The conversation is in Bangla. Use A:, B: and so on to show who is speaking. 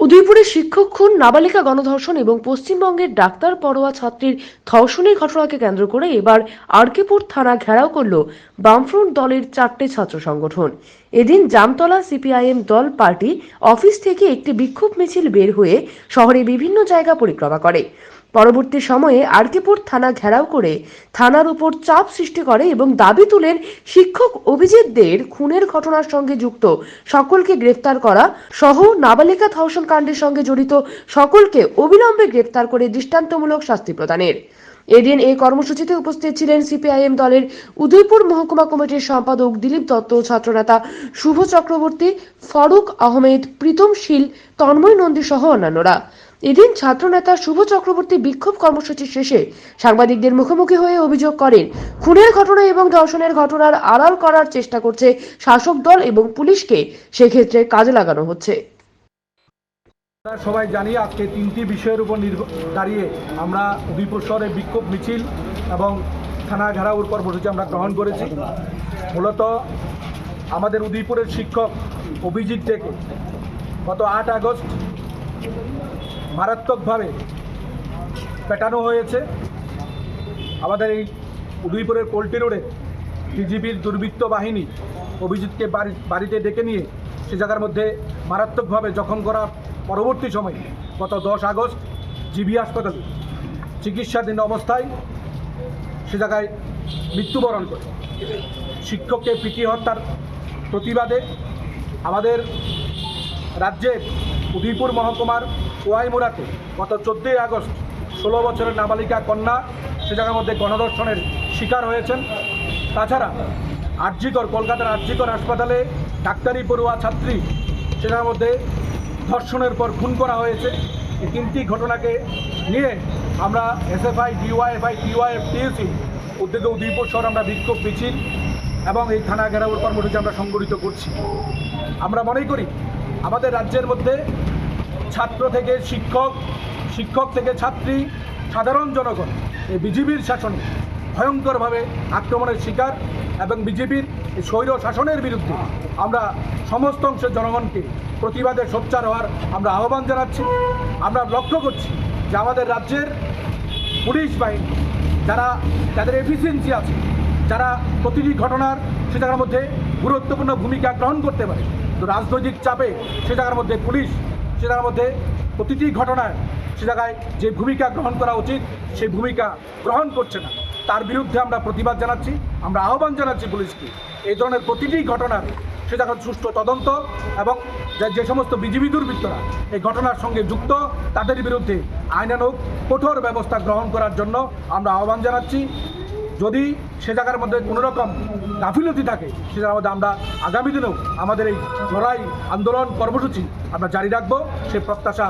A: উদয়পুরের শিক্ষক খুন, নাবালিকা গণধর্ষণ এবং পশ্চিমবঙ্গের ডাক্তার পড়ুয়া ছাত্রীর ধর্ষণের ঘটনাকে কেন্দ্র করে এবার আরকেপুর থানা ঘেরাও করল বামফ্রন্ট দলের 4টে ছাত্র সংগঠন। এদিন জামতলা সিপিআইএম দল পার্টি অফিস থেকে একটি বিক্ষোভ মিছিল বের হয়ে শহরে বিভিন্ন জায়গা পরিক্রমা করে। পরবর্তী সময়ে আরকেপুর থানা ঘেরাও করে থানার উপর চাপ সৃষ্টি করে এবং দাবি তুলেন শিক্ষক অভিজিৎদের খুনের ঘটনার সঙ্গে যুক্ত সকলকে গ্রেফতার করা সহ নাবালিকা ধর্ষণ কাণ্ডের সঙ্গে জড়িত সকলকে অবিলম্বে গ্রেফতার করে দৃষ্টান্তমূলক শাস্তি প্রদানের। এদিন এই কর্মসূচিতে উপস্থিত ছিলেন সিপিআইএম দলের উদয়পুর মহকুমা কমিটির সম্পাদক দিলীপ দত্ত, ছাত্রনেতা শুভ চক্রবর্তী, ফারুক আহমেদ, প্রীতম শীল, তন্ময় নন্দী সহ অন্যান্যরা। এদিন ছাত্রনেতা শুভ চক্রবর্তী বিক্ষোভ কর্মসূচি শেষে সাংবাদিকদের মুখোমুখি হয়ে অভিযোগ করেন, খুনের ঘটনা এবং ধর্ষণের ঘটনার আড়াল করার চেষ্টা করছে শাসক দল এবং পুলিশকে, সেক্ষেত্রে কাজে লাগানো হচ্ছে।
B: সবাই জানি আজকে তিনটি বিষয়ের উপর দাঁড়িয়ে আমরা উদয়পুর শহরে বিক্ষোভ মিছিল এবং থানা ঘেরাওর কর্মসূচি আমরা গ্রহণ করেছি। মূলত আমাদের উদয়পুরের শিক্ষক অভিজিৎ থেকে গত 8 আগস্ট মারাত্মকভাবে পেটানো হয়েছে। আমাদের এই উদয়পুরের পোল্ট্রি রোডে বিজিবির দুর্বৃত্ত বাহিনী অভিজিৎকে বাড়িতে ডেকে নিয়ে সে জায়গার মধ্যে মারাত্মকভাবে জখম করা পরবর্তী সময়ে গত 10 আগস্ট জিবি হাসপাতালে চিকিৎসাধীন অবস্থায় সে জায়গায় মৃত্যুবরণ করে। শিক্ষককে পিটিয়ে হত্যার প্রতিবাদে আমাদের রাজ্যের উদয়পুর মহকুমার ওয়াইমুড়াতে গত 14 আগস্ট 16 বছরের নাবালিকা কন্যা সে জায়গার মধ্যে গণধর্ষণের শিকার হয়েছেন। তাছাড়া কলকাতার আরজিকর হাসপাতালে ডাক্তারি পড়ুয়া ছাত্রী সে জায়গার মধ্যে ধর্ষণের পর খুন করা হয়েছে। এই তিনটি ঘটনাকে নিয়ে আমরা এসএফআই, ডিওয়াইএফআই, টিওয়াইএফ, টিইউসি উদ্যোগে উদয়পুর শহর আমরা বিক্ষোভ মিছিল এবং এই থানা ঘেরাওর কর্মসূচি আমরা সংগঠিত করছি। আমরা মনে করি আমাদের রাজ্যের মধ্যে ছাত্র থেকে শিক্ষক, শিক্ষক থেকে ছাত্রী, সাধারণ জনগণ এই বিজেপির শাসনে ভয়ঙ্করভাবে আক্রমণের শিকার এবং বিজেপির স্বৈর শাসনের বিরুদ্ধে আমরা সমস্ত অংশের জনগণকে প্রতিবাদে সোচ্চার হওয়ার আমরা আহ্বান জানাচ্ছি। আমরা লক্ষ্য করছি যে আমাদের রাজ্যের পুলিশ বাহিনী যাদের এফিসিয়েন্সি আছে, যারা প্রতিটি ঘটনার সে জায়গার মধ্যে গুরুত্বপূর্ণ ভূমিকা গ্রহণ করতে পারে, তো রাজনৈতিক চাপে সে জায়গার মধ্যে পুলিশ সে জায়গার মধ্যে প্রতিটি ঘটনায় সে জায়গায় যে ভূমিকা গ্রহণ করা উচিত সেই ভূমিকা গ্রহণ করছে না। তার বিরুদ্ধে আমরা প্রতিবাদ জানাচ্ছি। আমরা আহ্বান জানাচ্ছি পুলিশকে এই ধরনের প্রতিটি ঘটনার সে জায়গায় সুষ্ঠু তদন্ত এবং যে সমস্ত বিজিবি দুর্বৃত্তরা এই ঘটনার সঙ্গে যুক্ত তাদের বিরুদ্ধে আইনানুগ কঠোর ব্যবস্থা গ্রহণ করার জন্য আমরা আহ্বান জানাচ্ছি। যদি সে জায়গার মধ্যে কোনো রকম গাফিলতি থাকে সে জায়গার মধ্যে আমরা আগামী দিনেও আমাদের এই লড়াই আন্দোলন কর্মসূচি আমরা জারি রাখবো সে প্রত্যাশা